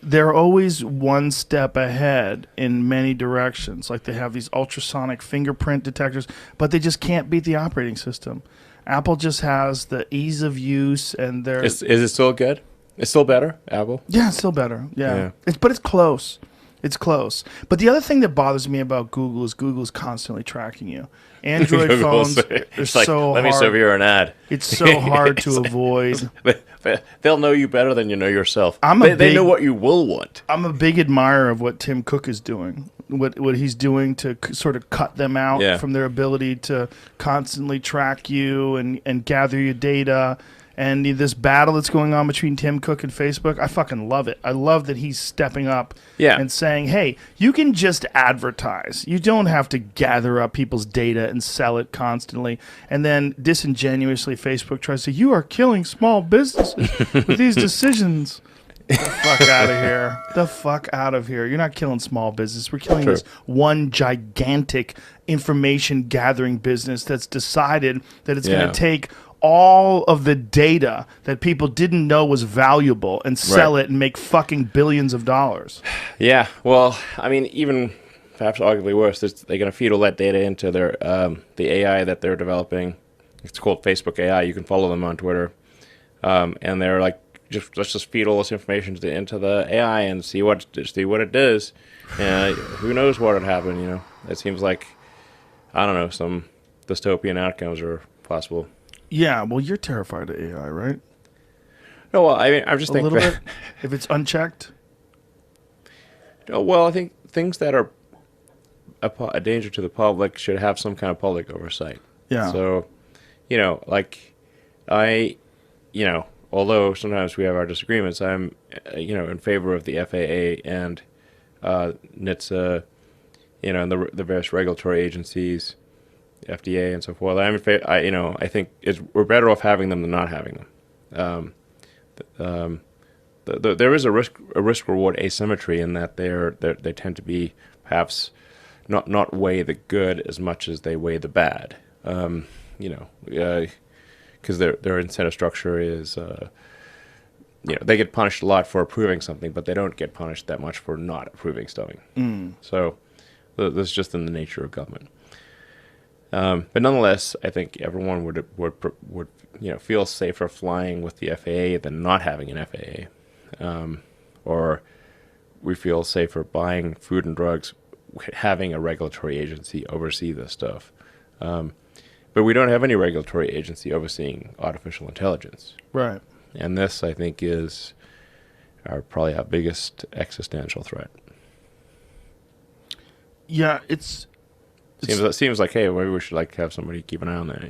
they're always one step ahead in many directions. Like they have these ultrasonic fingerprint detectors, but they just can't beat the operating system. Apple just has the ease of use, and they're... Is it still good? It's still better, Apple? Yeah, it's still better. Yeah. But it's close. It's close. But the other thing that bothers me about Google is Google's constantly tracking you. Android phones are it's like, so let hard. me serve you an ad. It's so hard to avoid. They'll know you better than you know yourself. They know what you will want. I'm a big admirer of what Tim Cook is doing. What he's doing to sort of cut them out from their ability to constantly track you and gather your data. And this battle that's going on between Tim Cook and Facebook, I fucking love it. I love that he's stepping up and saying, hey, you can just advertise. You don't have to gather up people's data and sell it constantly. And then disingenuously, Facebook tries to say, you are killing small businesses with these decisions. The fuck out of here. The fuck out of here. You're not killing small business. We're killing this one gigantic information gathering business that's decided that it's going to take all of the data that people didn't know was valuable and sell it and make fucking billions of dollars. Yeah, well, I mean, even perhaps arguably worse, they're going to feed all that data into their the AI that they're developing. It's called Facebook AI. You can follow them on Twitter, and they're like, let's just feed all this information into the AI and see what it does. Who knows what would happen? You know, it seems like, I don't know, some dystopian outcomes are possible. Yeah, well, you're terrified of AI, right? No, well, I mean, I'm just thinking... A little bit? If it's unchecked? No, well, I think things that are a danger to the public should have some kind of public oversight. Yeah. So, although sometimes we have our disagreements, I'm, in favor of the FAA and NHTSA, and the various regulatory agencies, FDA and so forth. I think we're better off having them than not having them. There is a risk reward asymmetry in that they tend to be perhaps not weigh the good as much as they weigh the bad. Because their incentive structure is they get punished a lot for approving something, but they don't get punished that much for not approving something. So this is just in the nature of government. But nonetheless, I think everyone would feel safer flying with the FAA than not having an FAA, or we feel safer buying food and drugs having a regulatory agency oversee this stuff. But we don't have any regulatory agency overseeing artificial intelligence. Right. And this, I think, is probably our biggest existential threat. Yeah, Seems like, hey, maybe we should have somebody keep an eye on that,